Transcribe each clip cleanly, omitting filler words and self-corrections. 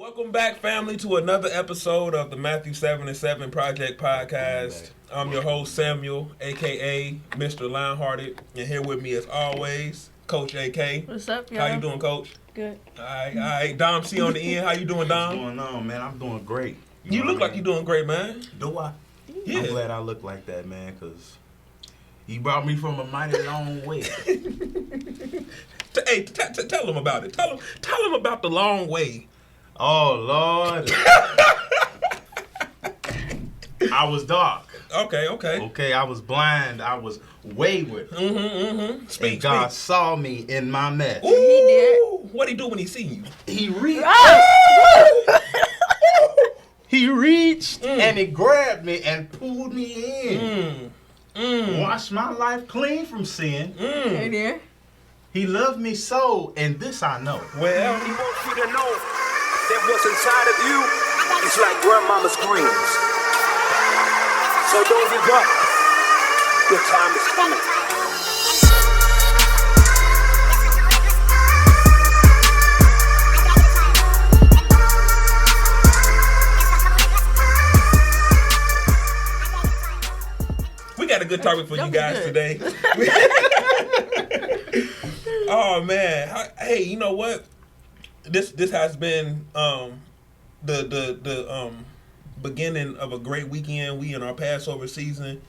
Welcome back, family, to another episode of the Matthew 7 and 7 Project Podcast. I'm your host, Samuel, a.k.a. Mr. Lionhearted, and here with me, as always, Coach AK. What's up, y'all? How you doing, Coach? Good. All right. Dom C on the end. How you doing, Dom? What's going on, man? I'm doing great. You look like you're doing great, man. Do I? Yeah. I'm glad I look like that, man, because he brought me from a mighty long way. Hey, tell him about it. Tell him about the long way. Oh, Lord. I was dark. Okay. I was blind. I was wayward. Speak. And God saw me in my mess. Ooh, he did. What'd he do when he seen you? He reached. Ah! He reached and he grabbed me and pulled me in. Washed my life clean from sin. Hey there. He loved me so, and this I know. Well, He wants you to know that what's inside of you is like grandmama's greens. So don't give up. Your time is coming. we got a good topic for you That'll be guys good. today. Oh man, hey, you know what? This has been the beginning of a great weekend. We in our Passover season.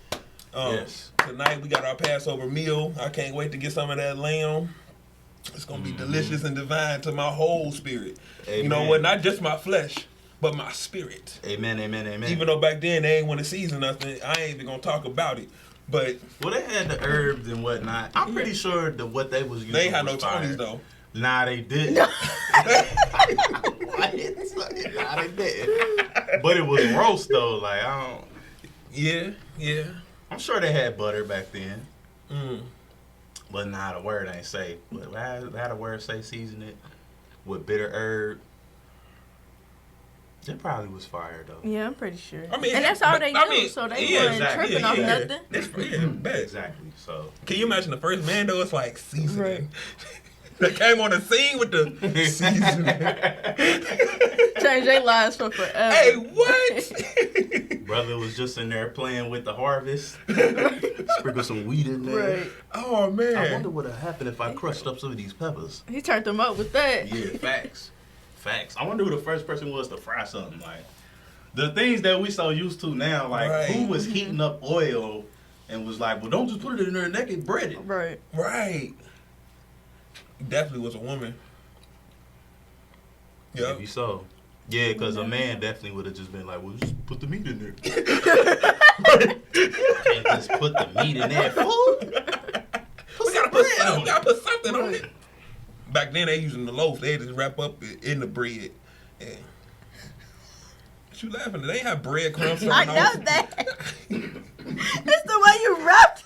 Yes. Tonight we got our Passover meal. I can't wait to get some of that lamb. It's gonna be delicious and divine to my whole spirit. Amen. You know what? Not just my flesh, but my spirit. Amen. Even though back then they ain't want to season nothing, I ain't even gonna talk about it. But Well, they had the herbs and whatnot. I'm pretty sure that what they was using they ain't had no was fire. Tonys though. Nah, they didn't. Nah, they didn't. But it was roast though. Like I don't. Yeah. I'm sure they had butter back then. Mm. But nah, the word ain't say. But how the word say season it with bitter herb. It probably was fire though. Yeah, I'm pretty sure. I mean, and that's all they I use, mean, so they yeah, weren't exactly. tripping off Yeah. nothing. That's bad. Exactly. So Can you imagine the first man though? It's like seasoning. Right. They came on the scene with the seasoning. Change their lives for forever. Hey, what? brother was just in there playing with the harvest. Sprinkle some wheat in there. Right. Oh man. I wonder what would happen if I crushed up some of these peppers. He turned them up with that. Yeah, facts. I wonder who the first person was to fry something. Like the things that we so used to now. Like Right. who was heating up oil and was like, "Well, don't just put it in there and that get breaded." Right. Right. Definitely was a woman. Yeah. Maybe so. Yeah, because a man definitely would have just been like, "Well, just put the meat in there." Can't just put the meat in there, fool. We gotta put something on it. Back then they using the loaf. They just wrap up in the bread. And what you laughing at? They ain't have breadcrumbs. I know that. It's the way you wrapped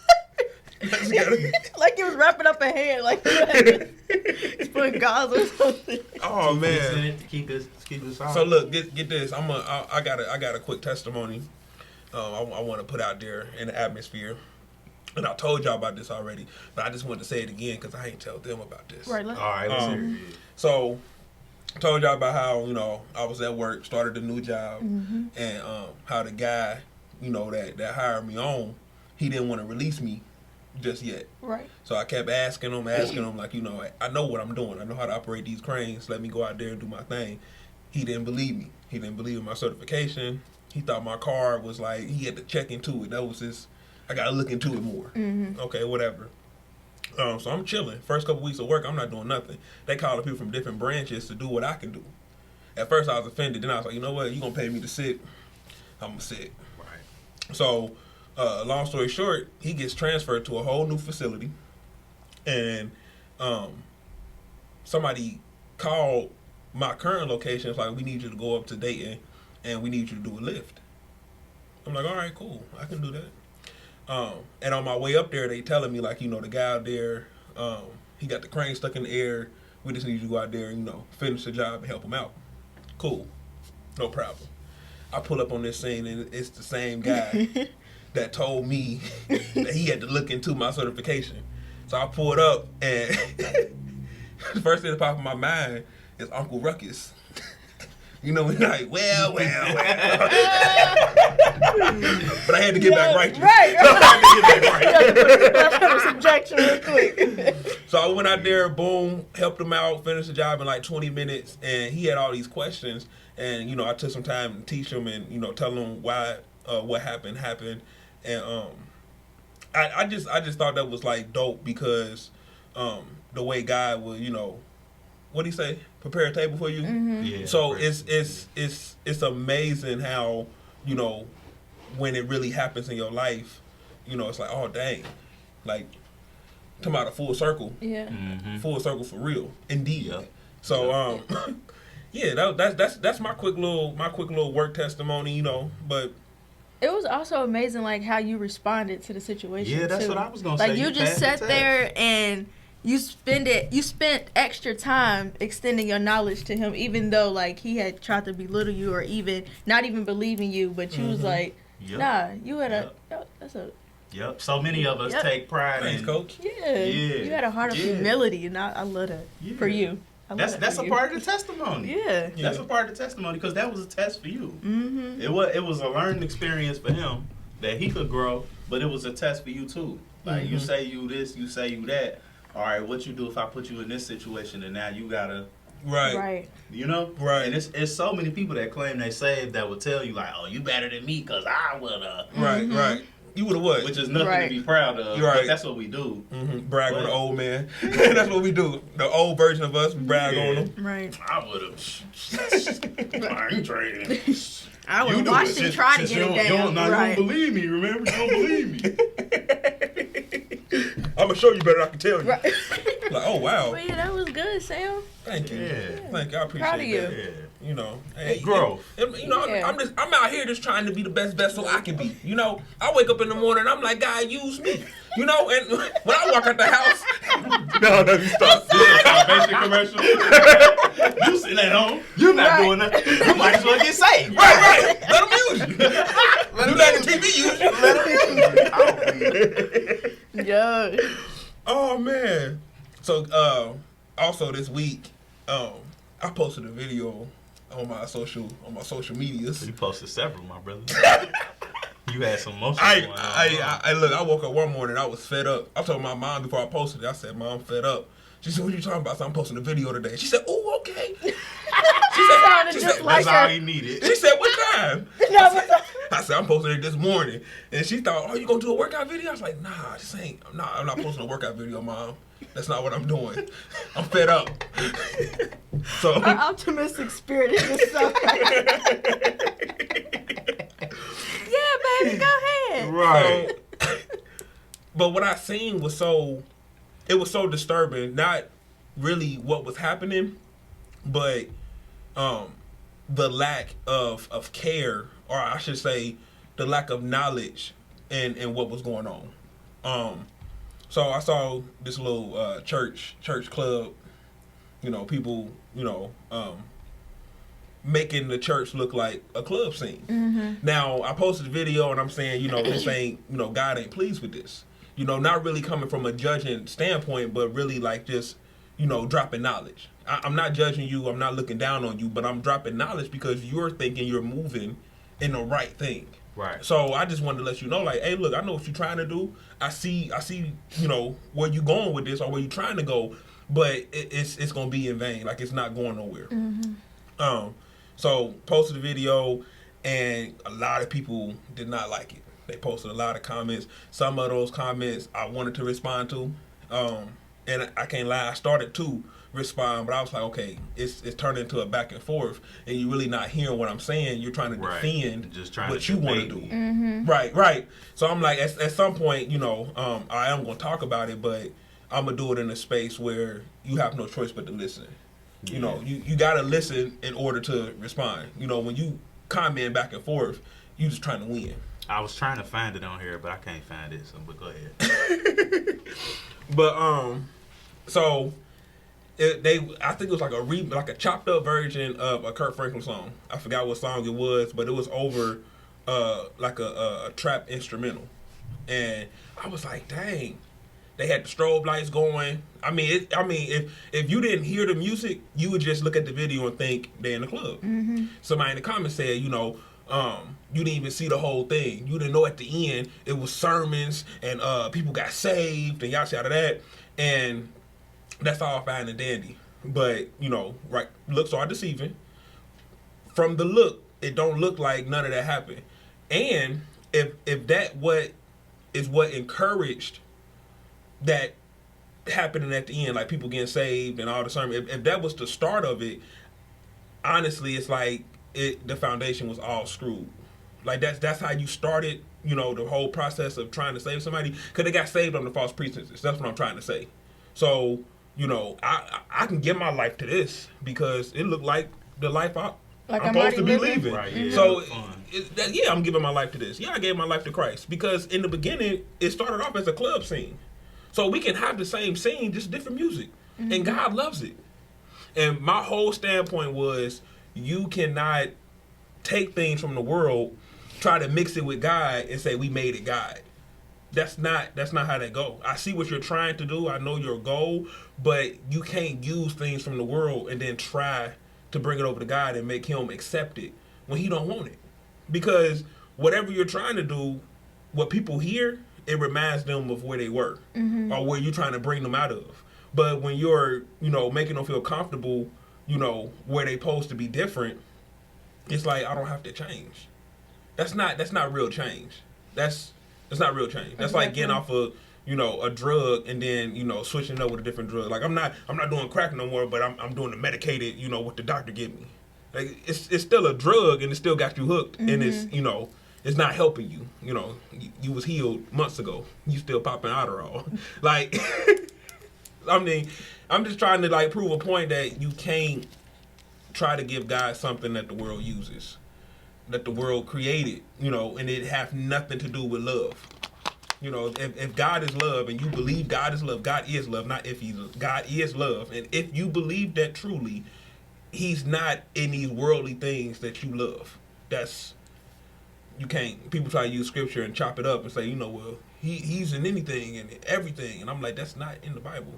it. Like you was wrapping up a hand. Like it's putting gauze or something. Oh In man. it to keep it soft. So look, get this. I got a quick testimony. I want to put out there in the atmosphere, and I told y'all about this already, but I just wanted to say it again because I ain't tell them about this. Right. All right, let's hear it. So, I told y'all about how I was at work, started a new job, and how the guy that hired me on, he didn't want to release me just yet. Right. So I kept asking him like, I know what I'm doing. I know how to operate these cranes. Let me go out there and do my thing. He didn't believe me. He didn't believe in my certification. He thought my car was like, he had to check into it. That was I got to look into it more. Okay, whatever. So I'm chilling. First couple weeks of work, I'm not doing nothing. They calling people from different branches to do what I can do. At first I was offended. Then I was like, you know what? You going to pay me to sit? I'm going to sit. Right. So, long story short, he gets transferred to a whole new facility, and somebody called my current location. It's like, we need you to go up to Dayton, and we need you to do a lift. I'm like, all right, cool, I can do that. And on my way up there, they telling me like, the guy out there, he got the crane stuck in the air. We just need you to go out there and finish the job and help him out. Cool, no problem. I pull up on this scene, and it's the same guy that told me that he had to look into my certification. So I pulled up, and the first thing that popped in my mind is Uncle Ruckus. You know, we're like, well. But I had to get back righteous. Right. So I had to get back righteous. Subjection real quick. So I went out there, boom, helped him out, finished the job in like 20 minutes, and he had all these questions. And, you know, I took some time to teach him and, you know, tell him why what happened. And I just thought that was like dope because the way God would, you know, what do you say? Prepare a table for you. Mm-hmm. Yeah, So right. it's amazing how, you know, when it really happens in your life, you know, it's like, oh dang, like talking about a full circle. Yeah. Mm-hmm. Full circle for real, indeed. Yep. So yeah, that's my quick little work testimony, you know. But It was also amazing, like, how you responded to the situation. Yeah, that's too. what I was gonna say. Like, you You just passed sat the there and you spent extra time extending your knowledge to him, even though, like, he had tried to belittle you or even not even believing you, but you was like, Yep. nah, you had Yep. that's a, Yep. So many of us Yep. take pride thanks, in. coach. yeah, you had a heart of Yeah. humility, and I love that for Yeah. you. I love that That's for a you. part of the testimony. Yeah. Yeah. That's a part of the testimony because that was a test for you. Mm-hmm. It was a learning experience for him that he could grow, but it was a test for you too. Like you say you this, you say you that. All right, what you do if I put you in this situation and now you gotta, Right. you know? Right. And it's so many people that claim they saved that will tell you like, oh, you better than me because I would've. Right. You would have what? Which is nothing Right. to be proud of. Right. But that's what we do. Brag on the old man. That's what we do. The old version of us, we brag on them. Right. I would've. I ain't trading. I You would do watch it. him try to Since get it you down. don't Right. believe me, remember? You don't believe me. I'm gonna show you better than I can tell you. Right. Like, oh wow, But yeah, that was good, Sam. thank you, Yeah. thank you. I appreciate Proud of you. that. Yeah. You know, hey, Growth. You know, Yeah. I'm out here just trying to be the best vessel I can be. You know, I wake up in the morning, and I'm like, God, use me. You know, and when I walk out the house, no, you stop. This is a salvation commercial. You sitting at home. You're not doing that. You might as well get saved. Right. Let them use you. You let the TV use you. Yeah. Oh man. So also this week, I posted a video on my social medias. You posted several, my brother. You had some emotions going on. I look, I woke up one morning, I was fed up. I told my mom before I posted it, I said, Mom, I'm fed up. She said, what you talking about? I said, I'm posting a video today. She said, oh, okay. Sounded she just said, like That's all her. he needed. She said, what time? I said, I'm posting it this morning. And she thought, oh, you gonna do a workout video? I was like, nah, I'm not posting a workout video, Mom. That's not what I'm doing. I'm fed up. So Her optimistic spirit is just so yeah, baby, go ahead. Right. But what I seen was so disturbing. Not really what was happening, but the lack of care, or I should say, the lack of knowledge in what was going on. So I saw this little church club, you know, people, you know, making the church look like a club scene. Mm-hmm. Now, I posted a video and I'm saying, you know, this ain't, you know, God ain't pleased with this. You know, not really coming from a judging standpoint, but really like just, you know, dropping knowledge. I'm not judging you, I'm not looking down on you, but I'm dropping knowledge because you're thinking you're moving in the right thing. Right. So I just wanted to let you know, like, hey, look, I know what you're trying to do. I see, you know, where you going with this or where you trying to go, but it's gonna be in vain. Like, it's not going nowhere. Mm-hmm. So posted a video, and a lot of people did not like it. They posted a lot of comments. Some of those comments I wanted to respond to, and I can't lie, I started to respond, but I was like, okay, it's turned into a back and forth, and you're really not hearing what I'm saying. You're trying to defend Just trying what to you want to debate do. me. Mm-hmm. Right. So I'm like, at some point, you know, I am going to talk about it, but I'm going to do it in a space where you have no choice but to listen. Yeah. You know, you got to listen in order to respond. You know, when you comment back and forth, you just trying to win. I was trying to find it on here, but I can't find it. So, but go ahead. But so I think it was like a chopped up version of a Kurt Franklin song. I forgot what song it was, but it was over like a trap instrumental, and I was like, dang, They had the strobe lights going. I mean, if you didn't hear the music, you would just look at the video and think they're in the club. Mm-hmm. Somebody in the comments said, you didn't even see the whole thing. You didn't know at the end it was sermons and people got saved and yada yada that. And that's all fine and dandy. But, right, looks are deceiving. From the look, it don't look like none of that happened. And if that what encouraged that happening at the end, like people getting saved and all the sermon, if that was the start of it, honestly, it's like the foundation was all screwed. Like that's how you started, the whole process of trying to save somebody, because they got saved on the false pretenses. That's what I'm trying to say. So, I can give my life to this because it looked like the life I'm supposed to be living. Right, yeah. So, I'm giving my life to this. Yeah, I gave my life to Christ because in the beginning, it started off as a club scene. So we can have the same scene, just different music. Mm-hmm. And God loves it. And my whole standpoint was you cannot take things from the world, try to mix it with God, and say we made it God. That's not how that go. I see what you're trying to do. I know your goal, but you can't use things from the world and then try to bring it over to God and make him accept it when he don't want it. Because whatever you're trying to do, what people hear, it reminds them of where they were, mm-hmm. or where you're trying to bring them out of. But when you're, making them feel comfortable, where they supposed to be different, it's like, I don't have to change. That's not real change. That's not real change. That's like getting off a drug and then, switching up with a different drug. Like I'm not doing crack no more, but I'm doing the medicated, what the doctor gave me. Like it's still a drug and it still got you hooked, mm-hmm. and it's, it's not helping you. You was healed months ago. You still popping Adderall. Like, I mean, I'm just trying to prove a point that you can't try to give God something that the world uses, that the world created, and it have nothing to do with love. If God is love and you believe God is love, not if he's love. God is love. And if you believe that truly, he's not in these worldly things that you love. You can't. People try to use scripture and chop it up and say, well, he's in anything and everything. And I'm like, that's not in the Bible.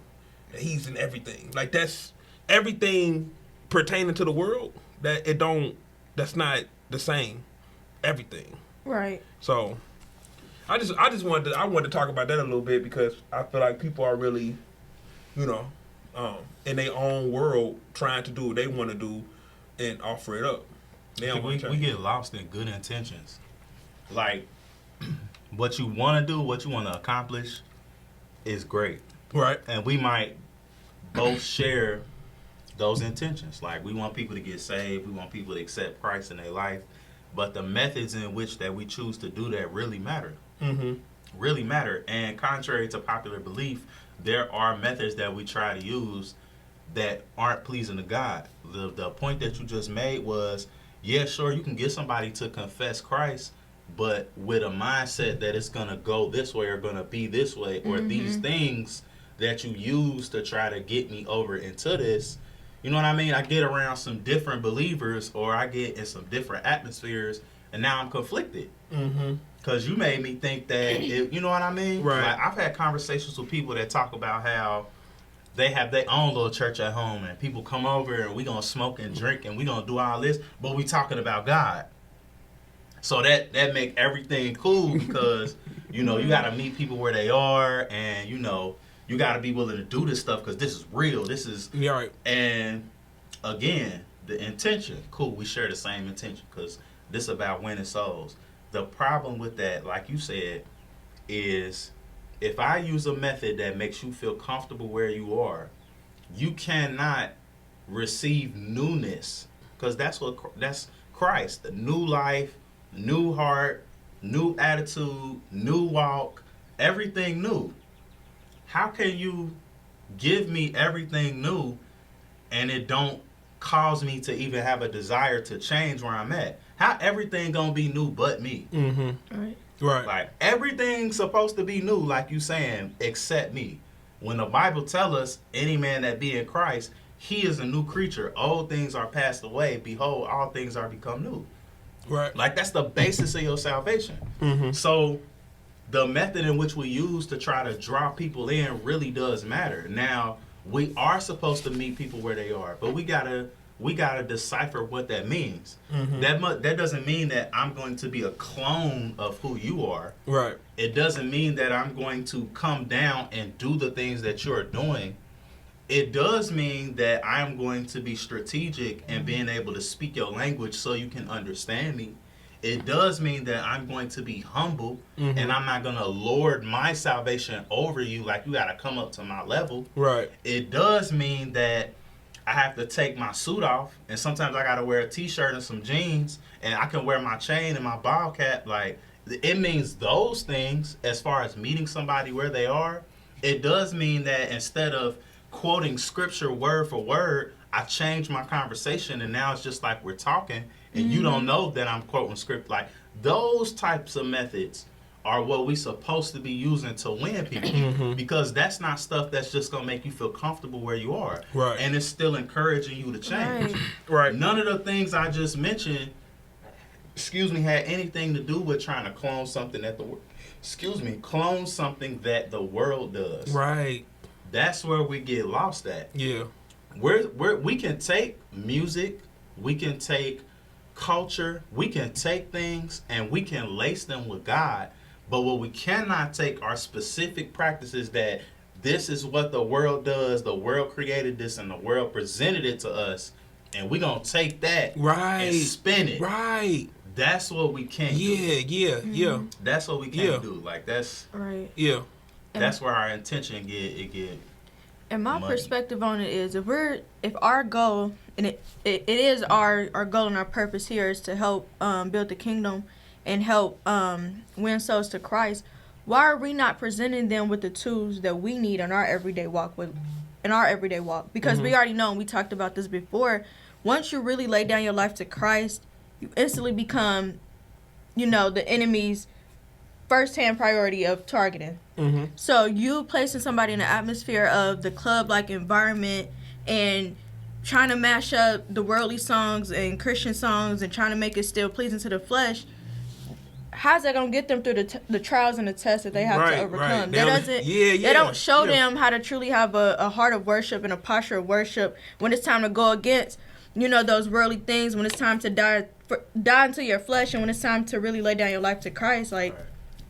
He's in everything. Like, that's everything pertaining to the world. That's not the same. Everything. Right. So, I wanted to talk about that a little bit because I feel like people are really, in their own world trying to do what they want to do and offer it up. We get lost in good intentions. Like, what you want to do, what you want to accomplish is great. Right. And we might both share those intentions. Like, we want people to get saved. We want people to accept Christ in their life. But the methods in which that we choose to do that really matter. Mm-hmm. Really matter. And contrary to popular belief, there are methods that we try to use that aren't pleasing to God. The point that you just made was, yeah, sure, you can get somebody to confess Christ, but with a mindset that it's going to go this way or going to be this way, or mm-hmm. these things that you use to try to get me over into this. You know what I mean? I get around some different believers, or I get in some different atmospheres, and now I'm conflicted. Mm-hmm. Because you made me think that, you know what I mean? Right. Like, I've had conversations with people that talk about how they have their own little church at home, and people come over, and we going to smoke and drink, and we going to do all this, but we talking about God. So that make everything cool because, you got to meet people where they are, and, you got to be willing to do this stuff because this is real. This is... Yeah, right. And, again, the intention. Cool, we share the same intention because this is about winning souls. The problem with that, like you said, is if I use a method that makes you feel comfortable where you are, you cannot receive newness because that's Christ. The new life, new heart, new attitude, new walk, everything new. How can you give me everything new and it don't cause me to even have a desire to change where I'm at? How everything gonna be new but me? Mm-hmm. Right. Like, everything's supposed to be new, like you saying, except me. When the Bible tells us, any man that be in Christ, he is a new creature. Old things are passed away. Behold, all things are become new. Right. Like, that's the basis of your salvation. Mm-hmm. So, the method in which we use to try to draw people in really does matter. Now, we are supposed to meet people where they are, but we gotta decipher what that means. That doesn't mean that I'm going to be a clone of who you are. Right. It doesn't mean that I'm going to come down and do the things that you're doing. It does mean that I'm going to be strategic and being able to speak your language so you can understand me. It does mean that I'm going to be humble and I'm not going to lord my salvation over you like you got to come up to my level. Right. It does mean that I have to take my suit off and sometimes I got to wear a t-shirt and some jeans and I can wear my chain and my ball cap. Like, it means those things as far as meeting somebody where they are. It does mean that instead of quoting scripture word for word, I changed my conversation and now it's just like we're talking and you don't know that I'm quoting script. Like, those types of methods are what we supposed to be using to win people because that's not stuff that's just gonna make you feel comfortable where you are. Right. And it's still encouraging you to change. Right. None of the things I just mentioned, had anything to do with trying to clone something that clone something that the world does. Right. That's where we get lost at. Yeah. We can take music, we can take culture, we can take things and we can lace them with God. But what we cannot take are specific practices that this is what the world does, the world created this and the world presented it to us, and we're going to take that and spin it. Right. That's what we can't do. Yeah. That's what we can't do. Like, that's Right. Yeah. That's where our intention get. And my money. perspective on it is, if our goal, and it is our goal and our purpose here is to help build the kingdom and help win souls to Christ, why are we not presenting them with the tools that we need in our everyday walk Because we already know, and we talked about this before, once you really lay down your life to Christ, you instantly become, the enemy's first-hand priority of targeting. So you placing somebody in the atmosphere of the club-like environment and trying to mash up the worldly songs and Christian songs and trying to make it still pleasing to the flesh, how's that gonna get them through the trials and the tests that they have to overcome? Right. They don't show them how to truly have a heart of worship and a posture of worship when it's time to go against, those worldly things, when it's time to die into your flesh, and when it's time to really lay down your life to Christ. Like,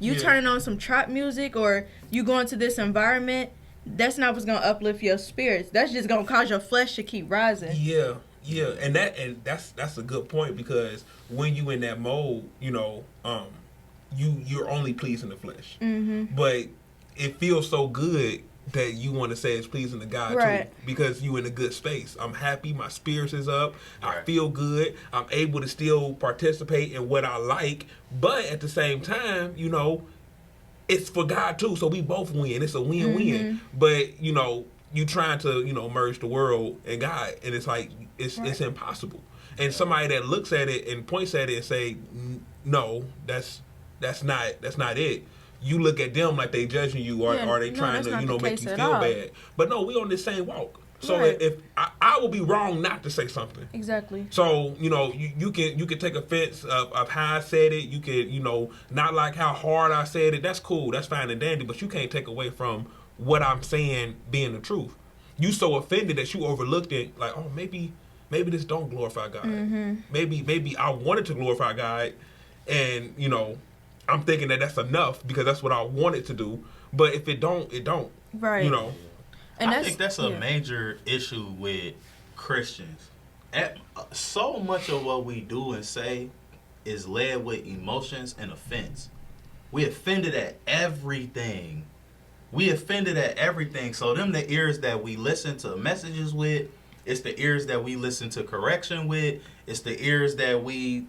you turning on some trap music or you going to this environment, that's not what's gonna uplift your spirits. That's just gonna cause your flesh to keep rising. Yeah, and that's a good point, because when you in that mode, you're only pleasing the flesh. But it feels so good that you want to say it's pleasing to God too, because you in a good space. I'm happy, my spirits is up, I feel good, I'm able to still participate in what I like, but at the same time, it's for God too, so we both win. It's a win-win. But you trying to merge the world and God, and it's like it's impossible. And somebody that looks at it and points at it and say, no, that's not it. You look at them like they judging you, or are they trying to make you feel bad? But no, we on this same walk. So if I will be wrong not to say something. Exactly. So you can take offense of how I said it. You can not like how hard I said it. That's cool. That's fine and dandy. But you can't take away from what I'm saying being the truth. You so offended that you overlooked it. Like, oh, maybe this don't glorify God. Maybe I wanted to glorify God, and I'm thinking that that's enough because that's what I wanted to do. But if it don't, it don't. Right. And I think that's a major issue with Christians. So much of what we do and say is led with emotions and offense. We offended at everything. So them the ears that we listen to messages with. It's the ears that we listen to correction with. It's the ears that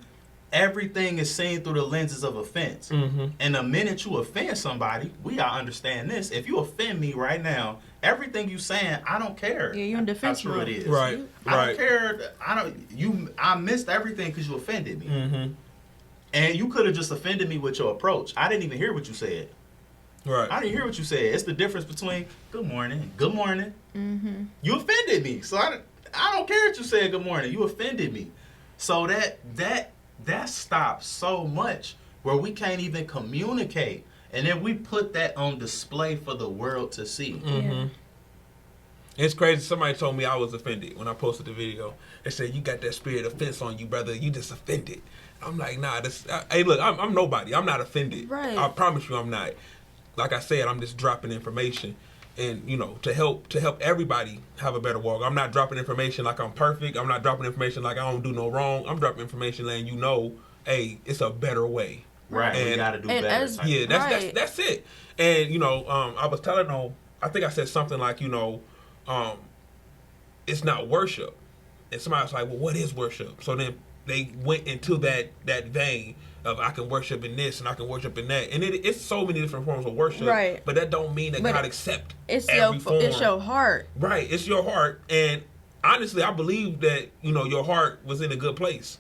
everything is seen through the lenses of offense. And the minute you offend somebody, we gotta understand this. If you offend me right now, everything you saying, I don't care. Yeah, you're in defense how true mode. it is. Right. I don't care. I missed everything because you offended me. And you could have just offended me with your approach. I didn't even hear what you said. Right. I didn't hear what you said. It's the difference between good morning and good morning. You offended me. So I don't care what you said good morning. You offended me. So that stops so much where we can't even communicate. And then we put that on display for the world to see. Yeah. It's crazy. Somebody told me I was offended when I posted the video. They said, you got that spirit of offense on you, brother. You just offended. I'm like, nah. Hey, look, I'm nobody. I'm not offended. Right. I promise you I'm not. Like I said, I'm just dropping information. And, to help everybody have a better walk. I'm not dropping information like I'm perfect. I'm not dropping information like I don't do no wrong. I'm dropping information letting you know, hey, it's a better way. Right. And, we got to do better. Yeah, that's it. And, I was telling them, I think I said something like, it's not worship. And somebody was like, well, what is worship? So then they went into that vein of I can worship in this and I can worship in that. And it's so many different forms of worship. Right. But that don't mean that God accept it's every form. It's your heart. Right. It's your heart. And honestly, I believe that, your heart was in a good place.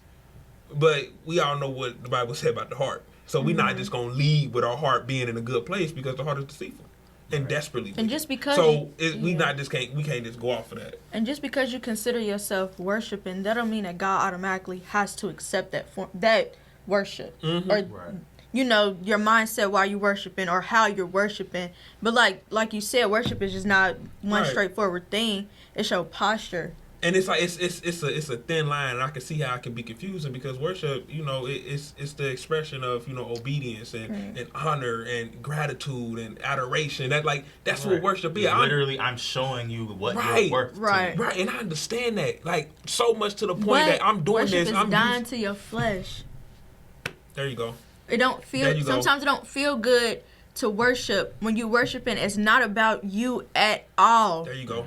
But we all know what the Bible said about the heart. So we're not just going to lead with our heart being in a good place because the heart is deceitful. And desperately. And just because we can't just go off of that. And just because you consider yourself worshiping, that don't mean that God automatically has to accept that worship. Mm-hmm. Or your mindset while you're worshiping or how you're worshiping. But like you said, worship is just not one straightforward thing. It's your posture. And it's like it's a thin line, and I can see how it can be confusing because worship, it's the expression of obedience and honor and gratitude and adoration. That's what worship is. Literally, I'm showing you what you're worth. Right. Right. And I understand that so much to the point that I'm doing worship this. Is I'm dying to your flesh. There you go. It don't feel. Sometimes it don't feel good to worship when you worshiping. It's not about you at all. There you go.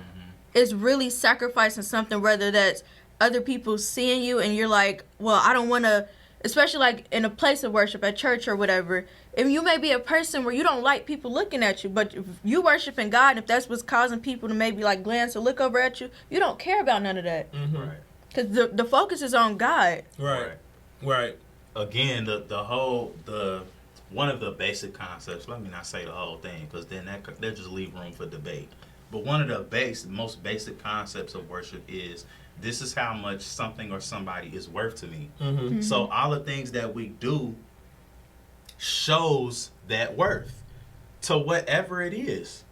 It's really sacrificing something, whether that's other people seeing you and you're like, well, I don't want to, especially like in a place of worship at church or whatever. If you may be a person where you don't like people looking at you, but if you worshiping God, and if that's what's causing people to maybe like glance or look over at you, you don't care about none of that. Mm-hmm. Right. Because the focus is on God. Right. Again, one of the basic concepts, let me not say the whole thing, because then that just leave room for debate. But one of the most basic concepts of worship is this is how much something or somebody is worth to me. Mm-hmm. Mm-hmm. So all the things that we do shows that worth to whatever it is.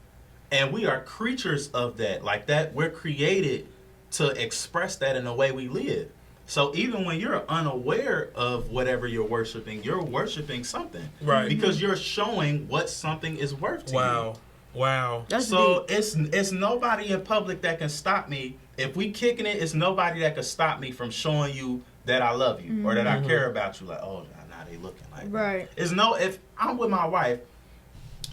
And we are creatures of that. Like that, we're created to express that in the way we live. So even when you're unaware of whatever you're worshiping something. Right. Because you're showing what something is worth to you. Wow. That's so deep. it's nobody in public that can stop me. If we kicking it, it's nobody that can stop me from showing you that I love you or that I care about you. Like, oh, now they looking like right. that. If I'm with my wife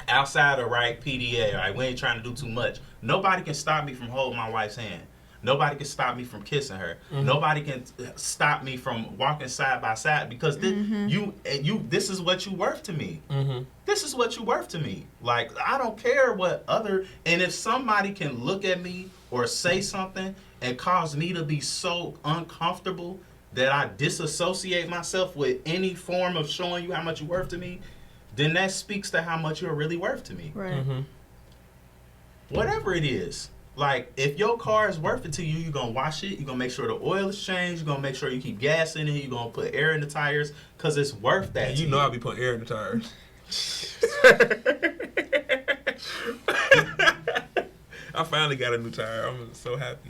outside of PDA, right, we ain't trying to do too much. Nobody can stop me from holding my wife's hand. Nobody can stop me from kissing her. Mm-hmm. Nobody can stop me from walking side by side because this is what you worth to me. Mm-hmm. This is what you worth to me. Like, I don't care what and if somebody can look at me or say something and cause me to be so uncomfortable that I disassociate myself with any form of showing you how much you're worth to me, then that speaks to how much you're really worth to me. Right. Mm-hmm. Whatever it is. Like, if your car is worth it to you, you're going to wash it. You're going to make sure the oil is changed. You're going to make sure you keep gas in it. You're going to put air in the tires because it's worth that. And you know I be putting air in the tires. I finally got a new tire. I'm so happy.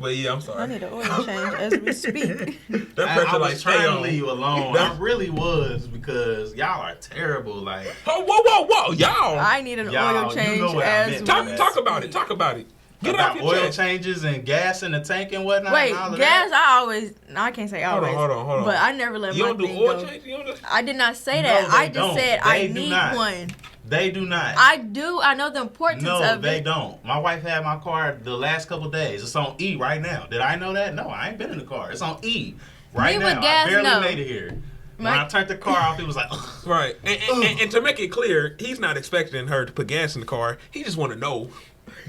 But yeah, I'm sorry. I need an oil change as we speak. That I was trying to leave you alone. I really was because y'all are terrible. Like, whoa, y'all. I need an oil change as we Talk about it. Talk about it. Get about oil changes and gas in the tank and whatnot. Wait, and all of gas? That? I can't say always. Hold on. But I never let you my don't do thing oil go. change? I did not say that. No, I just said I need one. They do not. I do. I know the importance of it. No, they don't. My wife had my car the last couple days. It's on E right now. Did I know that? No, I ain't been in the car. It's on E right now. Gas, I barely made it here. When I turned the car off, it was like, ugh. Right. And to make it clear, he's not expecting her to put gas in the car. He just want to know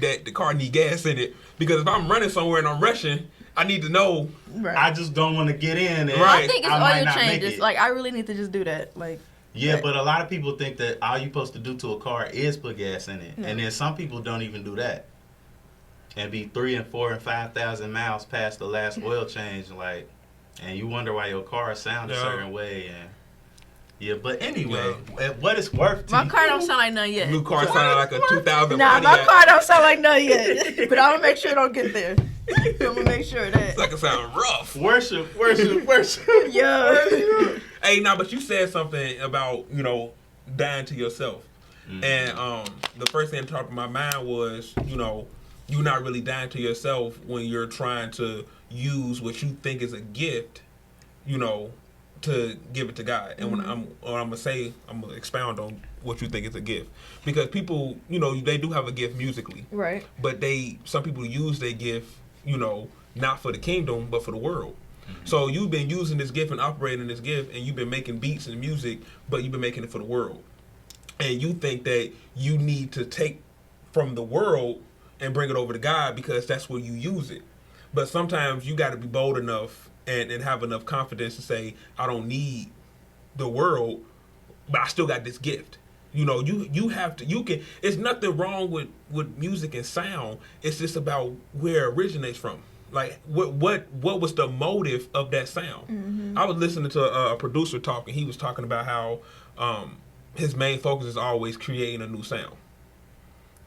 that the car need gas in it. Because if I'm running somewhere and I'm rushing, I need to know. Right. I just don't want to get in. And I think it's oil oil changes. Like, I really need to just do that. Like. Yeah, but a lot of people think that all you're supposed to do to a car is put gas in it. Yeah. And then some people don't even do that. And be 3,000 and 4,000 and 5,000 miles past the last oil change, like, and you wonder why your car sounds a certain way. And Yeah, but anyway, what it's worth to My you. car don't sound like none yet. New car sounded like a 2000. Nah, my Pontiac. car don't sound like none yet. But I'm gonna make sure it don't get there. I'm gonna make sure of that. It's like it sound rough. Worship. Yo. Hey, nah, but you said something about, dying to yourself. Mm-hmm. And the first thing that came to my mind was, you're not really dying to yourself when you're trying to use what you think is a gift, to give it to God. And when I'm gonna expound on what you think is a gift, because people, they do have a gift musically, Right. but some people use their gift, not for the kingdom but for the world. So you've been using this gift and operating this gift, and you've been making beats and music, but you've been making it for the world. And you think that you need to take from the world and bring it over to God because that's where you use it. But sometimes you got to be bold enough and have enough confidence to say, I don't need the world, but I still got this gift. You have to, it's nothing wrong with music and sound. It's just about where it originates from. Like, what was the motive of that sound? Mm-hmm. I was listening to a producer talk, and he was talking about how his main focus is always creating a new sound.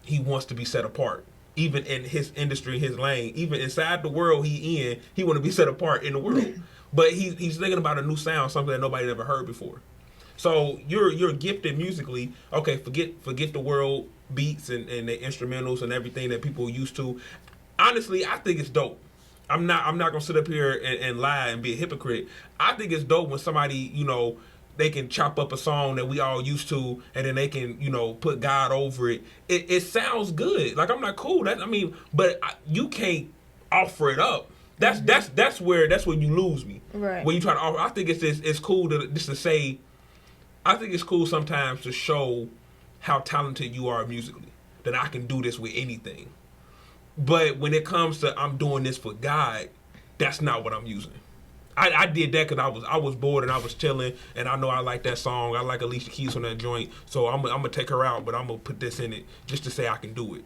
He wants to be set apart. Even in his industry, his lane, even inside the world he in, he want to be set apart in the world. But he's thinking about a new sound, something that nobody ever heard before. So you're gifted musically. Okay, forget the world beats and the instrumentals and everything that people are used to. Honestly, I think it's dope. I'm not gonna sit up here and lie and be a hypocrite. I think it's dope when somebody, they can chop up a song that we all used to, and then they can, put God over it. It sounds good. Like, I'm like, cool. But you can't offer it up. That's where you lose me. Right. When you try to offer, I think it's cool to say. I think it's cool sometimes to show how talented you are musically. That I can do this with anything. But when it comes to I'm doing this for God, that's not what I'm using. I did that because I was bored and I was chilling, and I know I like that song. I like Alicia Keys on that joint, so I'm gonna take her out, but I'm gonna put this in it just to say I can do it.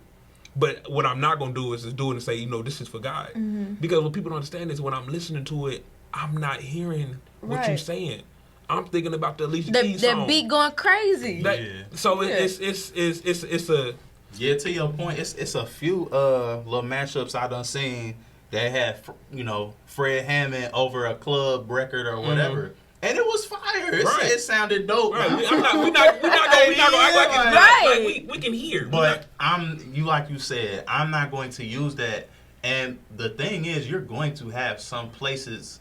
But what I'm not gonna do is do it and say, this is for God. Mm-hmm. Because what people don't understand is when I'm listening to it, I'm not hearing what you're saying. I'm thinking about the Alicia Keys song. That beat going crazy. So it's a. Yeah, to your point, it's a few little matchups I done seen that had, Fred Hammond over a club record or whatever. Mm-hmm. And it was fire. It sounded dope. Right. We're not gonna act like it's right. Like we can hear. But like you said, I'm not going to use that. And the thing is, you're going to have some places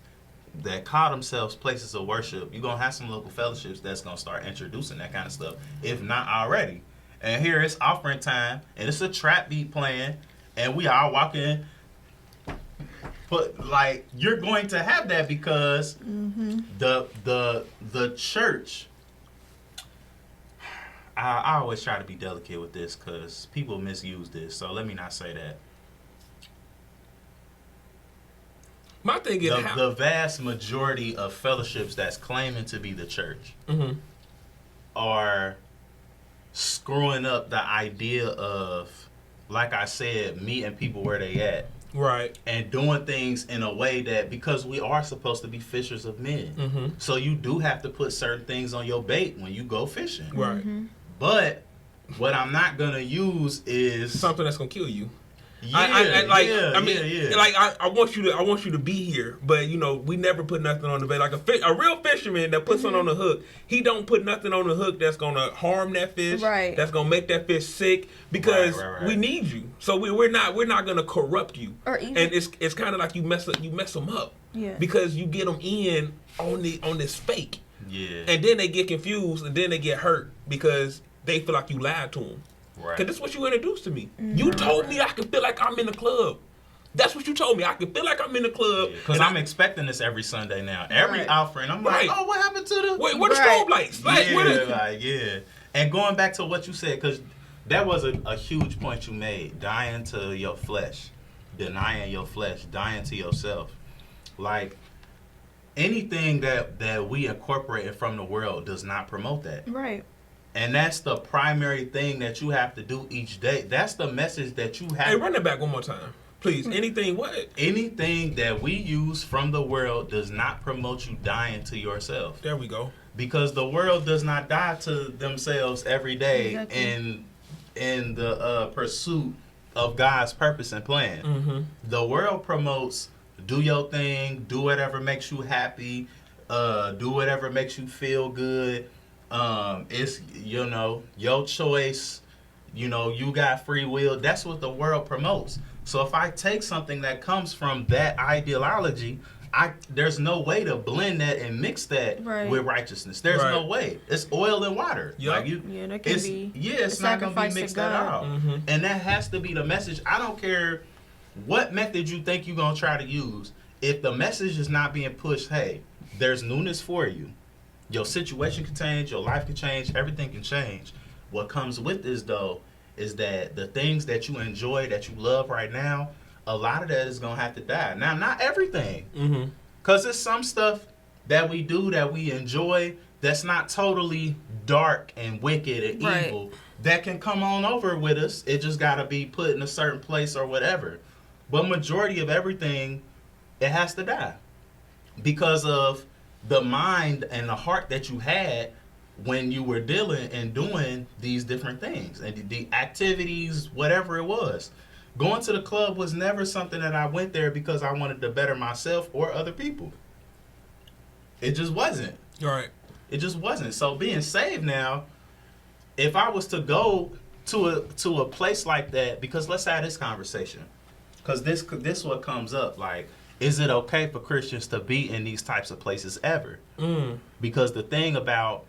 that call themselves places of worship. You're going to have some local fellowships that's going to start introducing that kind of stuff, if not already. And here it's offering time, and it's a trap beat playing, and we are walking. But like, you're going to have that because the church. I always try to be delicate with this because people misuse this. So let me not say that. My thing is the vast majority of fellowships that's claiming to be the church are screwing up the idea of, like I said, meeting people where they at. Right. And doing things in a way that, because we are supposed to be fishers of men. Mm-hmm. So you do have to put certain things on your bait when you go fishing. Right. Mm-hmm. But what I'm not going to use is something that's going to kill you. Yeah, I want you to be here, but we never put nothing on the bait. Like a real fisherman that puts something on the hook, he don't put nothing on the hook that's gonna harm that fish, right? That's gonna make that fish sick, because we need you. So we're not gonna corrupt you, and it's kind of like you mess them up, because you get them in on this fake, and then they get confused and then they get hurt because they feel like you lied to them. Right. Because this is what you introduced to me. Mm-hmm. You told me I can feel like I'm in the club. That's what you told me. I can feel like I'm in the club. Because I'm expecting this every Sunday now. Every offering. I'm like, oh, what happened to the... Where the strobe lights? And going back to what you said, because that was a huge point you made. Dying to your flesh. Denying your flesh. Dying to yourself. Like, anything that we incorporate from the world does not promote that. Right. And that's the primary thing that you have to do each day. That's the message that you have. Hey, run it back one more time. Please, anything what? Anything that we use from the world does not promote you dying to yourself. There we go. Because the world does not die to themselves every day Exactly. in the pursuit of God's purpose and plan. Mm-hmm. The world promotes do your thing, do whatever makes you happy, do whatever makes you feel good. It's your choice. You got free will. That's what the world promotes. So if I take something that comes from that ideology, there's no way to blend that and mix that with righteousness. There's no way. It's oil and water. Yep. That can be. It's not going to be mixed at all. Mm-hmm. And that has to be the message. I don't care what method you think you're going to try to use. If the message is not being pushed, hey, there's newness for you. Your situation can change. Your life can change. Everything can change. What comes with this, though, is that the things that you enjoy, that you love right now, a lot of that is going to have to die. Now, not everything. Mm-hmm. Because there's some stuff that we do that we enjoy that's not totally dark and wicked and evil that can come on over with us. It just got to be put in a certain place or whatever. But majority of everything, it has to die. Because of the mind and the heart that you had when you were dealing and doing these different things. And the activities, whatever it was. Going to the club was never something that I went there because I wanted to better myself or other people. It just wasn't. Right. It just wasn't. So being saved now, if I was to go to a place like that, because let's have this conversation. Because this what comes up. Like, is it okay for Christians to be in these types of places ever? Because the thing about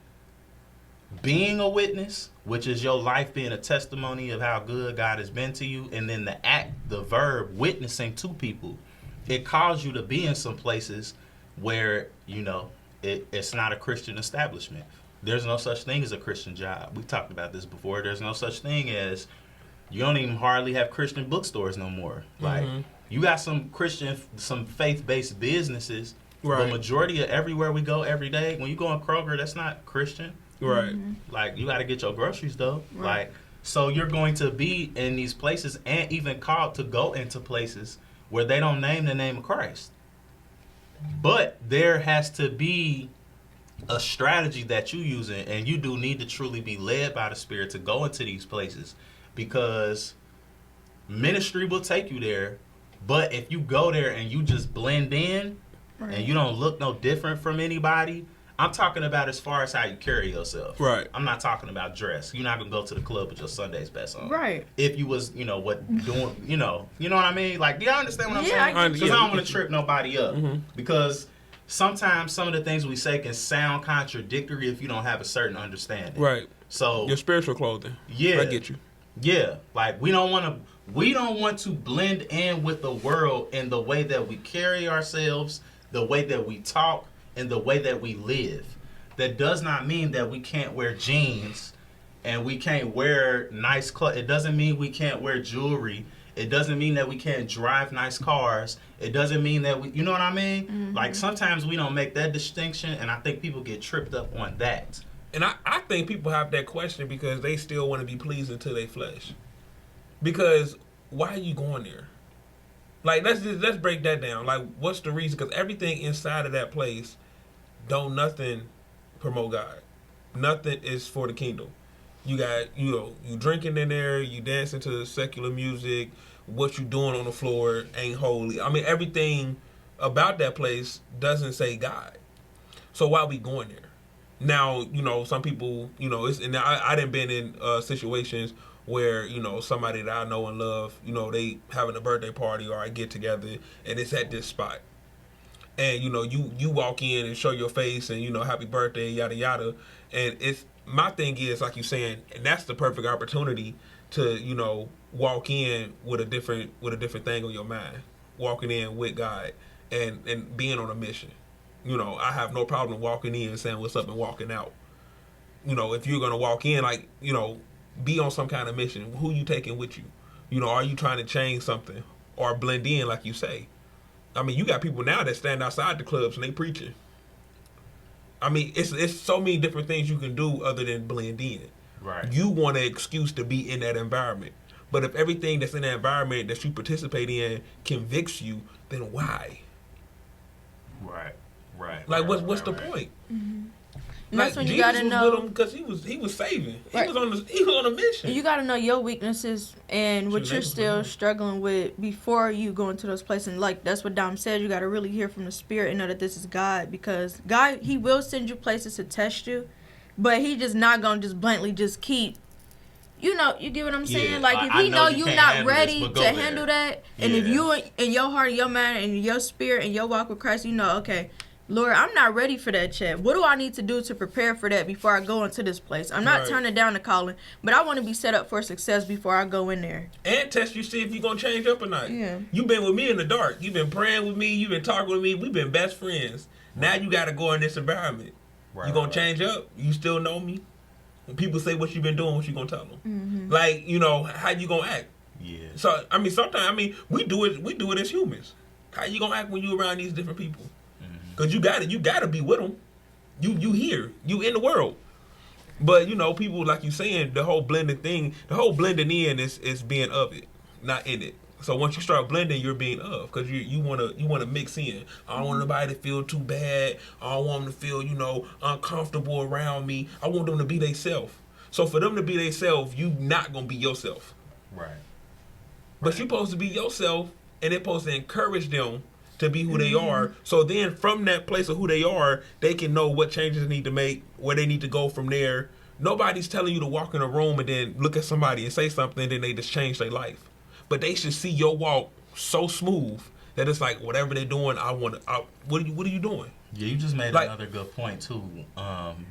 being a witness, which is your life being a testimony of how good God has been to you, and then the act, the verb, witnessing to people, it calls you to be in some places where, it's not a Christian establishment. There's no such thing as a Christian job. We talked about this before. There's no such thing as, you don't even hardly have Christian bookstores no more. Like, you got some faith-based businesses. Right. The majority of everywhere we go every day, when you go in Kroger, that's not Christian. Right. Like, you got to get your groceries, though. Right. Like, so you're going to be in these places and even called to go into places where they don't name the name of Christ. But there has to be a strategy that you're using, and you do need to truly be led by the Spirit to go into these places, because ministry will take you there. But if you go there and you just blend in and you don't look no different from anybody, I'm talking about as far as how you carry yourself. Right. I'm not talking about dress. You're not gonna go to the club with your Sunday's best on. Right. If you was, you know what what I mean? Like, do y'all understand what I'm saying? I Because I don't want to trip nobody up. Because sometimes some of the things we say can sound contradictory if you don't have a certain understanding. Right. So Your spiritual clothing. yeah, I get you. Yeah, like we don't want to blend in with the world in the way that we carry ourselves, the way that we talk, and the way that we live. That does not mean that we can't wear jeans and we can't wear nice clothes. It doesn't mean we can't wear jewelry. It doesn't mean that we can't drive nice cars. It doesn't mean that you know what I mean? Mm-hmm. Like, sometimes we don't make that distinction, and I think people get tripped up on that. And I think people have that question because they still want to be pleasing to their flesh. Because why are you going there? Like, let's break that down. Like, what's the reason? Because everything inside of that place, don't nothing promote God. Nothing is for the kingdom. You got, you drinking in there, you dancing to secular music, what you doing on the floor ain't holy. I mean, everything about that place doesn't say God. So why we going there? Now, some people, and I done been in situations where, somebody that I know and love, they having a birthday party or I get together and it's at this spot. And, you walk in and show your face and, happy birthday, yada, yada. And my thing is, like you saying, and that's the perfect opportunity to, walk in with a different thing on your mind. Walking in with God and being on a mission. I have no problem walking in and saying what's up and walking out. If you're going to walk in, like, be on some kind of mission. Who you taking with you? Are you trying to change something or blend in like you say? I mean, you got people now that stand outside the clubs and they preaching. I mean, it's so many different things you can do other than blend in. Right. You want an excuse to be in that environment. But if everything that's in the environment that you participate in convicts you, then why? Right. Like, what's the point? And Like, that's when you Jesus gotta was know. with him because he was saving. Right. He was on a mission. You gotta know your weaknesses and what you're Relatable, still yeah. struggling with before you go into those places. And like that's what Dom said. You gotta really hear from the Spirit and know that this is God, because God, He will send you places to test you, but He just not gonna just blatantly just keep. You know, you get what I'm saying? Yeah, Like if I He know know you you can't not handle ready this, but to go handle there. that, and if Yeah. you in your heart, and your mind, and your spirit, and your walk with Christ, you know, okay, Lord, I'm not ready for that check. What do I need to do to prepare for that before I go into this place? I'm not Right. turning down the calling, but I want to be set up for success before I go in there. And test you, see if you're going to change up or not. Yeah. You've been with me in the dark. You've been praying with me. You've been talking with me. We've been best friends. Now you got to go in this environment. Right, You going right, to change up? You still know me? When people say what you been doing, what you going to tell them? Like, you know, how you going to act? Yeah. So, I mean, sometimes, we do it as humans. How you going to act when you around these different people? Because you got to be with them. You here. You in the world. But, you know, people, like you saying, the whole blending thing, the whole blending in is being of it, not in it. So once you start blending, you're being of, because you wanna mix in. I don't want nobody to feel too bad. I don't want them to feel, you know, uncomfortable around me. I want them to be themselves. So for them to be themselves, you not gonna be yourself. Right. But you're supposed to be yourself, and they're supposed to encourage them to be who they are. So then from that place of who they are, they can know what changes they need to make, where they need to go from there. Nobody's telling you to walk in a room and then look at somebody and say something, and then they just change their life. But they should see your walk so smooth that it's like, whatever they're doing, what are you doing? Yeah, you just made Like- another good point too,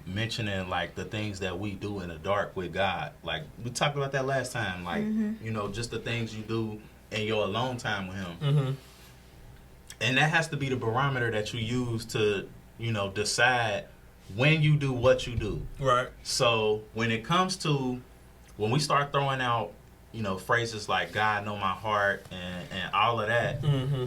mentioning like the things that we do in the dark with God. Like we talked about that last time, like you know, just the things you do in your alone time with Him. Mm-hmm. And that has to be the barometer that you use to, you know, decide when you do what you do. Right. So when it comes to when we start throwing out, you know, phrases like God know my heart and all of that, Mm-hmm.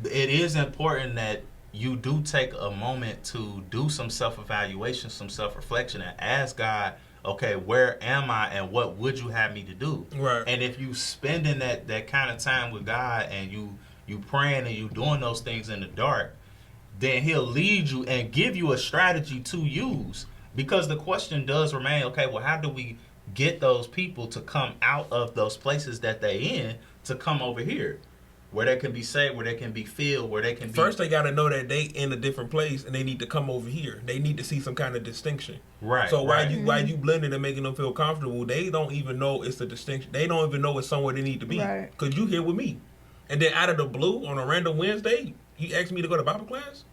it is important that you do take a moment to do some self-evaluation, some self-reflection, and ask God, okay, where am I and what would you have me to do? Right. And if you spending that kind of time with God and you praying and you doing those things in the dark, then He'll lead you and give you a strategy to use. Because the question does remain, okay, well, how do we get those people to come out of those places that they in to come over here? Where they can be saved, where they can be filled, where they can be... First, they got to know that they in a different place, and they need to come over here. They need to see some kind of distinction. Right. So right. while you blending and making them feel comfortable, they don't even know it's a distinction. They don't even know it's somewhere they need to be. Right. Because you here with me. And then out of the blue, on a random Wednesday, you ask me to go to Bible class?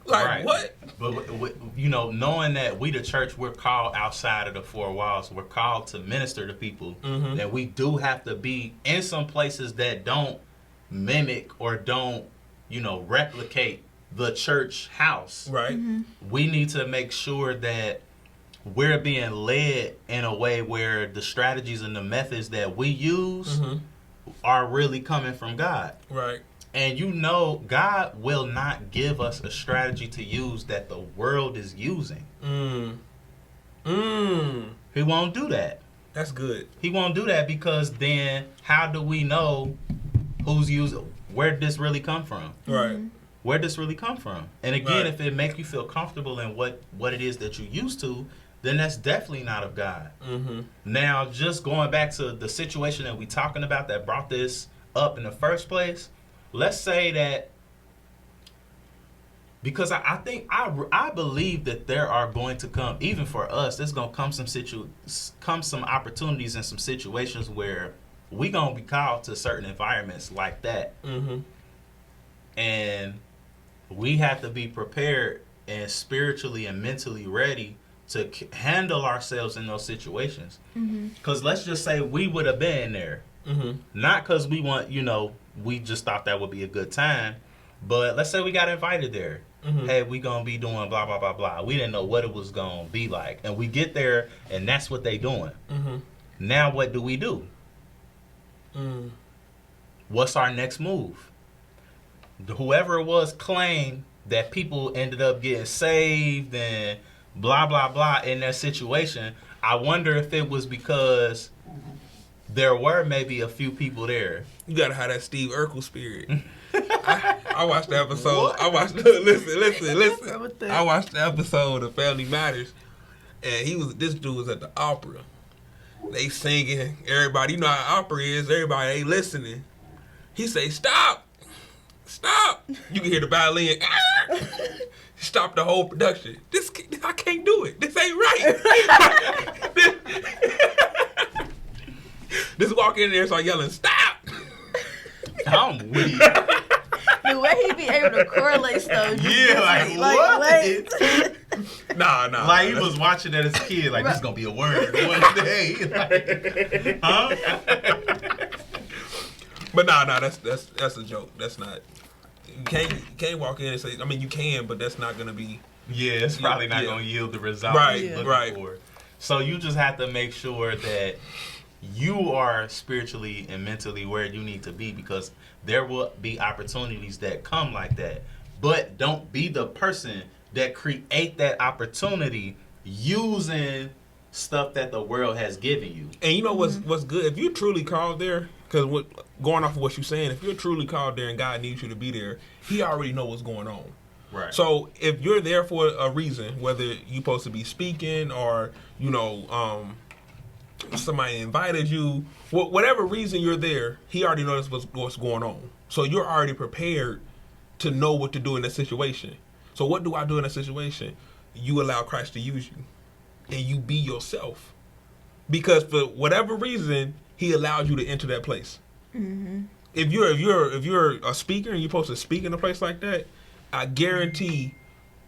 Like, Right. what? But, you know, knowing that we, the church, we're called outside of the four walls. We're called to minister to people. Mhm. That we do have to be in some places that don't mimic or don't, you know, replicate the church house. Right. We need to make sure that we're being led in a way where the strategies and the methods that we use Mhm. are really coming from God. Right. And you know, God will not give us a strategy to use that the world is using. He won't do that. That's good. He won't do that because then how do we know who's using, where did this really come from? Right. Where did this really come from? And again, Right. if it makes you feel comfortable in what it is that you're used to, then that's definitely not of God. Mm-hmm. Now, just going back to the situation that we're talking about that brought this up in the first place, let's say that, because I think I believe that there are going to come, even for us, there's going to come some opportunities and some situations where we going to be called to certain environments like that. Mm-hmm. And we have to be prepared and spiritually and mentally ready to handle ourselves in those situations. Because let's just say we would have been there. Mm-hmm. Not because we want, you know, we just thought that would be a good time. But let's say we got invited there. Mm-hmm. Hey, we going to be doing blah, blah, blah, blah. We didn't know what it was going to be like. And we get there, and that's what they doing. Mm-hmm. Now what do we do? Mm. What's our next move? Whoever it was claimed that people ended up getting saved and blah, blah, blah in that situation. I wonder if it was because there were maybe a few people there. You gotta have that Steve Urkel spirit. I watched the episode. What? I watched. Listen. I watched the episode of Family Matters, and this dude was at the opera. They singing. Everybody, you know how opera is. Everybody ain't listening. He say, "Stop, stop." You can hear the violin. Stop the whole production. I can't do it. This ain't right. Just walk in there and start yelling, "Stop!" I'm weak. The way he be able to correlate stuff. Yeah, like what? Nah. Like he was watching that as a kid, like this is gonna be a word one day. Like, huh? But nah, that's a joke. That's not. You can't walk in and say. I mean, you can, but that's not gonna be. Yeah, it's probably not gonna yield the result you're looking for. So you just have to make sure that you are spiritually and mentally where you need to be, because there will be opportunities that come like that. But don't be the person that create that opportunity using stuff that the world has given you. And you know what's good? If you're truly called there, because going off of what you're saying, if you're truly called there and God needs you to be there, He already knows what's going on. Right. So if you're there for a reason, whether you're supposed to be speaking or, somebody invited you, whatever reason you're there, He already knows what's going on. So you're already prepared to know what to do in that situation. So what do I do in that situation? You allow Christ to use you, and you be yourself, because for whatever reason He allowed you to enter that place. Mm-hmm. If you're a speaker and you're supposed to speak in a place like that, I guarantee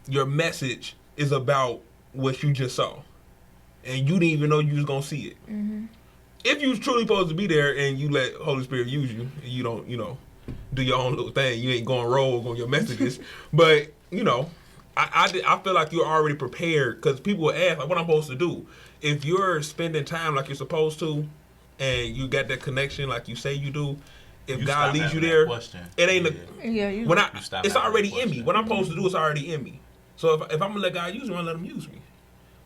your message is about what you just saw, and you didn't even know you was gonna see it. Mm-hmm. If you was truly supposed to be there and you let Holy Spirit use you, and you don't, do your own little thing, you ain't going rogue on your messages. But I feel like you're already prepared, because people will ask, like, what I'm supposed to do. If you're spending time like you're supposed to, and you got that connection like you say you do, if God leads you there, it ain't it's already in me. What I'm supposed to do is already in me. So if I'm gonna let God use me, I'm gonna let Him use me.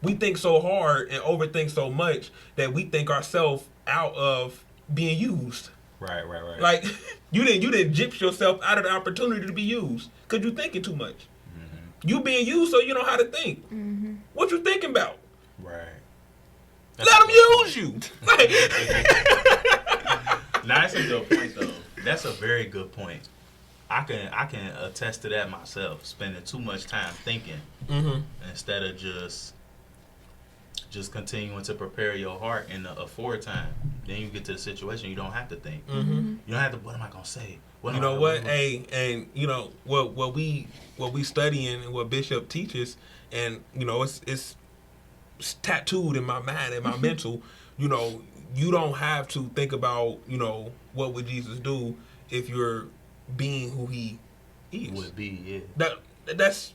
We think so hard and overthink so much that we think ourselves out of being used. Right. Like you didn't gyps yourself out of the opportunity to be used because you're thinking too much. Mm-hmm. You being used so you know how to think. Mm-hmm. What you thinking about? Right. Let Him use you. Now that's a good point though. That's a very good point. I can attest to that myself. Spending too much time thinking instead of just continuing to prepare your heart in the forward time. Then you get to the situation you don't have to think. Mm-hmm. You don't have to. What am I gonna say? What we studying and what Bishop teaches, and it's tattooed in my mind and my mental. You don't have to think about what would Jesus do if you're being who He is. Would be, yeah. That's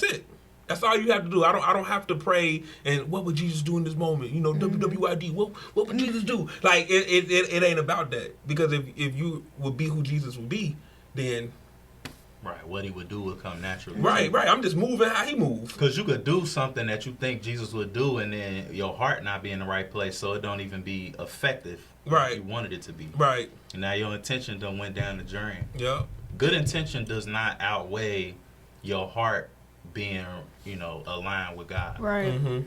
it. That's all you have to do. I don't have to pray and what would Jesus do in this moment? WWID. What would Jesus do? Like it ain't about that, because if you would be who Jesus would be, then what He would do would come naturally. Right. I'm just moving how He moves. Because you could do something that you think Jesus would do, and then your heart not be in the right place, so it don't even be effective. Like you wanted it to be. Right. And now your intention done went down the drain. Yeah. Good intention does not outweigh your heart being, aligned with God. Right. Mm-hmm.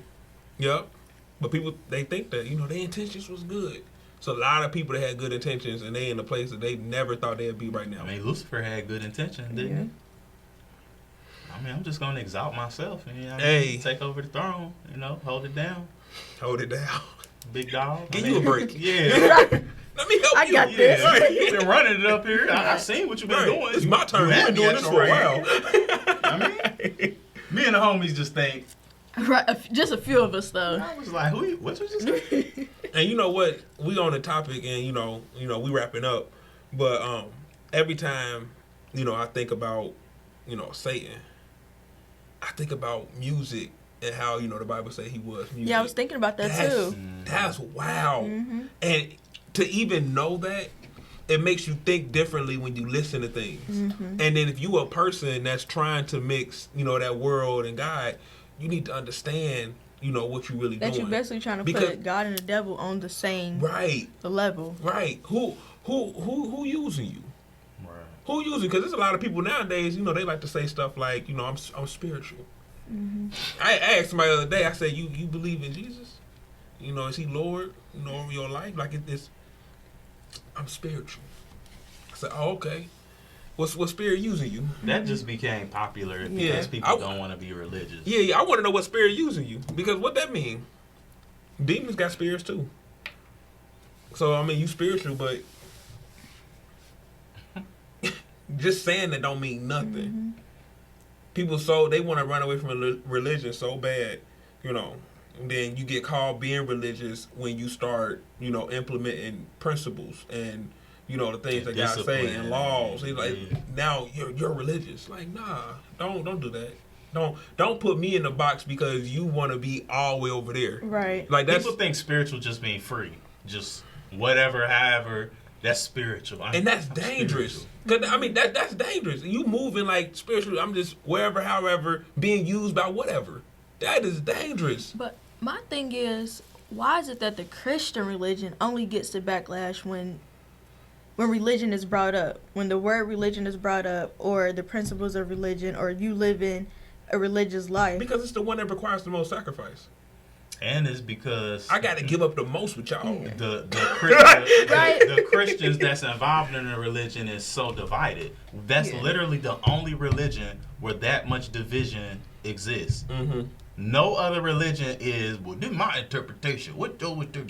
Yep. But people, they think that, their intentions was good. So a lot of people that had good intentions, and they in a place that they never thought they'd be right now. I mean, Lucifer had good intentions, didn't he? I mean, I'm just going to exalt myself and take over the throne, hold it down. Hold it down. Big dog. Give you a break. Yeah. Let me help you. I got this. Right. You've been running it up here. I've seen what you've been doing. It's my turn. We've been doing this for a while. I mean, me and the homies just think. Right, just a few of us though. I was like, what you just say? And you know what? We on the topic, and we wrapping up. But every time, I think about, Satan, I think about music and how, the Bible say he was music. Yeah, I was thinking about that too. That's wow. Mm-hmm. And to even know that, it makes you think differently when you listen to things. Mm-hmm. And then if you a person that's trying to mix, that world and God, you need to understand what you really That doing. you basically trying to Because- put God and the devil on the same Right, level. right. Who using you? Right. Who using? Because there's a lot of people nowadays. They like to say stuff like, I'm spiritual. Mm-hmm. I asked somebody the other day. I said, you believe in Jesus? Is he Lord? Over your life? Like it's. I'm spiritual. I said, oh, okay. What spirit using you? That just became popular because Yeah. people don't want to be religious. Yeah. I want to know what spirit using you, because what that mean? Demons got spirits too. So I mean, you spiritual, but just saying that don't mean nothing. Mm-hmm. People they want to run away from religion so bad, And then you get called being religious when you start, implementing principles and the things that God say and laws. He's like, now you're religious. Like, nah, don't do that. Don't put me in the box because you want to be all the way over there. Right. Like People think spiritual just mean free, just whatever, however. That's spiritual, and that's dangerous. Cause I mean that's dangerous. You moving like spiritual. I'm just wherever, however, being used by whatever. That is dangerous. But my thing is, why is it that the Christian religion only gets the backlash when religion is brought up, when the word religion is brought up, or the principles of religion, or you live in a religious life? Because it's the one that requires the most sacrifice. And it's because I got to give up the most with y'all. the Right. Christians that's involved in the religion is so divided. That's literally the only religion where that much division exists. Mm-hmm. No other religion is, well, this is my interpretation. What do we do?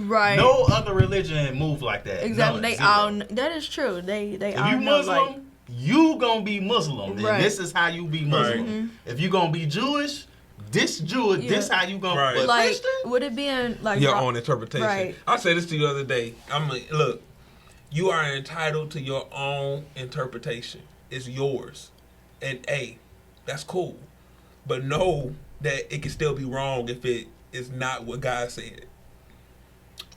Right. No other religion move like that. Exactly. None, They zero. all. That is true. They If all you know, Muslim, like, you gonna be Muslim. And Right. this is how you be Muslim. Right. Mhm. If you gonna be Jewish, this Yeah. this how you gonna Right. but like, Christian? would it be in like Your own interpretation. Right. I said this to you the other day. I'm like, look, you are entitled to your own interpretation. It's yours. And hey, that's cool. But know that it can still be wrong if it is not what God said.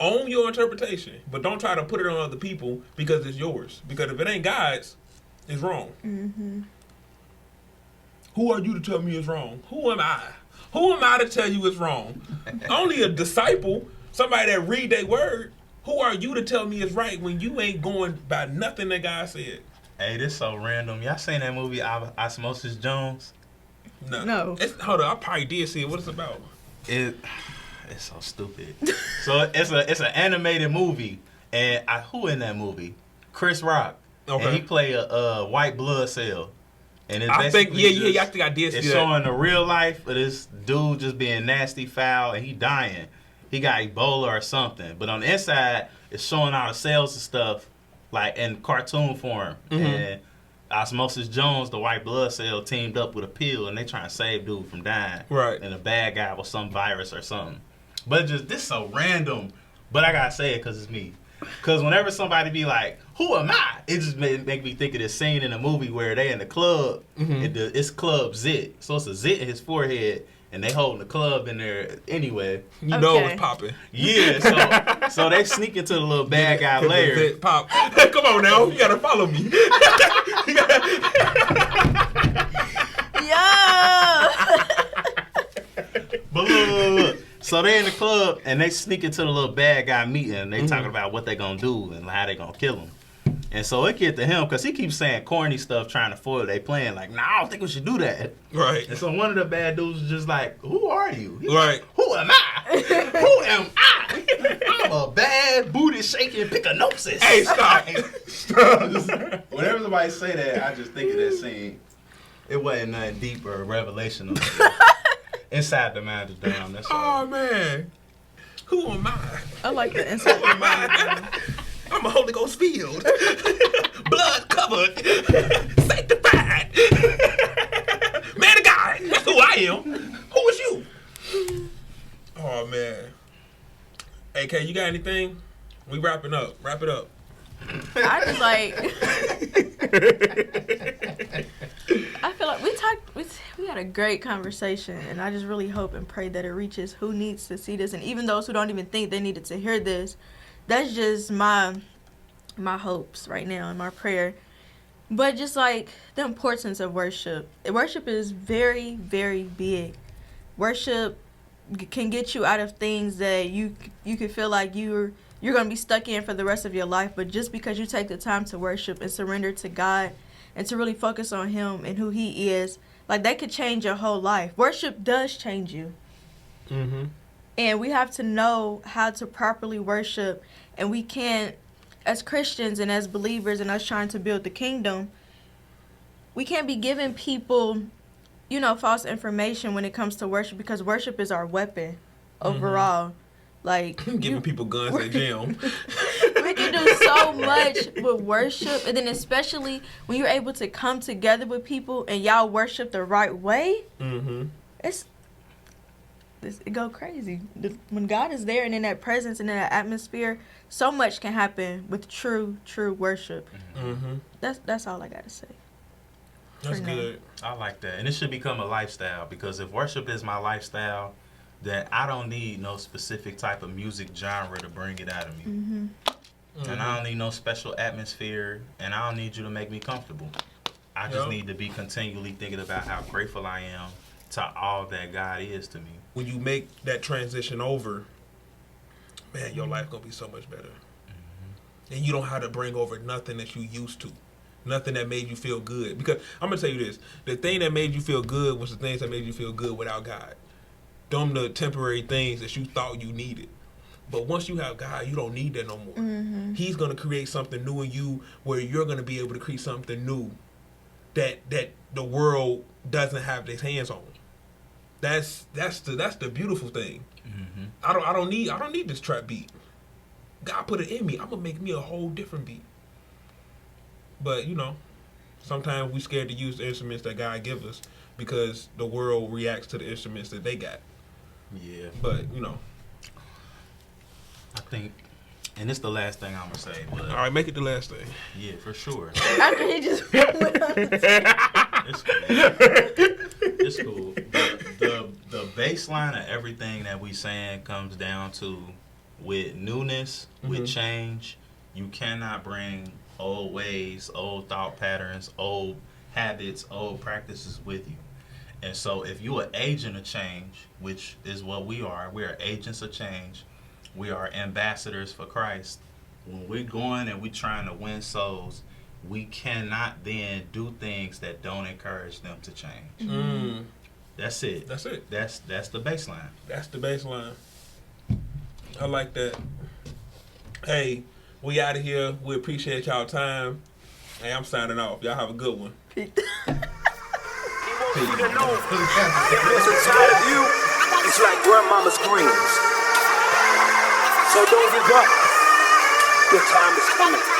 Own your interpretation, but don't try to put it on other people because it's yours. Because if it ain't God's, it's wrong. Mm-hmm. Who are you to tell me it's wrong? Who am I? Who am I to tell you it's wrong? Only a disciple, somebody that read their word. Who are you to tell me it's right when you ain't going by nothing that God said? Hey, this so random. Y'all seen that movie Osmosis Jones? No. Hold on, I probably did see it. What it's about? It's so stupid. So it's an animated movie, and who in that movie? Chris Rock. Okay. And he play a white blood cell. And it's I think, basically yeah, I think I did see it's that. showing the real life of this dude just being nasty, foul, and he dying. He got Ebola or something. But on the inside, it's showing all the cells and stuff, like in cartoon form. Mm-hmm. And Osmosis Jones, the white blood cell, teamed up with a pill, and they trying to save dude from dying. Right. And the bad guy was some virus or something. But just this so random. But I gotta say it because it's me. Because whenever somebody be like, who am I? It just make me think of this scene in a movie where they in the club, and it's Club Zit. So it's a zit in his forehead, and they holding the club in there anyway. You know it Okay. was popping. Yeah, so they sneak into the little bad guy lair. It pop. Come on now, you gotta follow me. Yeah. But look. So they in the club, and they sneak into the little bad guy meeting, and they talking about what they gonna do and how they gonna kill him. And so it get to him, because he keeps saying corny stuff trying to foil they plan. Like, nah, I don't think we should do that. Right. And so one of the bad dudes was just like, who are you? He's Right. like, who am I? Who am I? I'm a bad booty shaking picanosis. Hey, stop. Stop. Whenever somebody say that, I just think of that scene. It wasn't nothing deep or revelational. Inside the mind of damn. That's all. Oh man, who am I? I like the inside Who am I? I'm a Holy Ghost filled, blood covered, sanctified man of God. That's who I am. Who is you? Oh man. Hey, Kay, you got anything? We wrapping up. Wrap it up. I just like. I feel like we had a great conversation, and I just really hope and pray that it reaches who needs to see this, and even those who don't even think they needed to hear this. That's just my hopes right now and my prayer. But just like the importance of worship. Worship is very, very big. Worship can get you out of things that you could feel like you're gonna be stuck in for the rest of your life. But just because you take the time to worship and surrender to God and to really focus on Him and who He is, like, that could change your whole life. Worship does change you. Mm-hmm. And we have to know how to properly worship. And we can't, as Christians and as believers and us trying to build the kingdom, we can't be giving people, false information when it comes to worship, because worship is our weapon overall. Like, Giving people guns at gym. we can do so much with worship, and then especially when you're able to come together with people and y'all worship the right way, it go crazy. When God is there and in that presence and in that atmosphere, so much can happen with true worship. That's all I gotta say. That's good. I like that. And it should become a lifestyle, because if worship is my lifestyle, then I don't need no specific type of music genre to bring it out of me. And I don't need no special atmosphere, and I don't need you to make me comfortable. I just need to be continually thinking about how grateful I am to all that God is to me. When you make that transition over, man, your life gonna be so much better. And you don't have to bring over nothing that you used to. Nothing that made you feel good. Because I'm going to tell you this. The thing that made you feel good was the things that made you feel good without God. Them the temporary things that you thought you needed. But once you have God, you don't need that no more. He's going to create something new in you where you're going to be able to create something new that the world doesn't have their hands on. That's the beautiful thing. I don't need this trap beat. God put it in me. I'm going to make me a whole different beat. But, sometimes we scared to use the instruments that God gives us because the world reacts to the instruments that they got. Yeah. But, I think, and it's the last thing I'm going to say. But all right, make it the last thing. Yeah, for sure. After he just went on. It's cool. It's cool. The baseline of everything that we saying comes down to, with newness, with change, you cannot bring old ways, old thought patterns, old habits, old practices with you. And so if you're an agent of change, which is what we are agents of change. We are ambassadors for Christ. When we're going and we're trying to win souls, we cannot then do things that don't encourage them to change. That's it. That's the baseline. That's the baseline. I like that. Hey, we out of here. We appreciate y'all time. Hey, I'm signing off. Y'all have a good one. He wants you to know what's inside of you. It's like grandmama's greens. So don't give up. Your time is coming.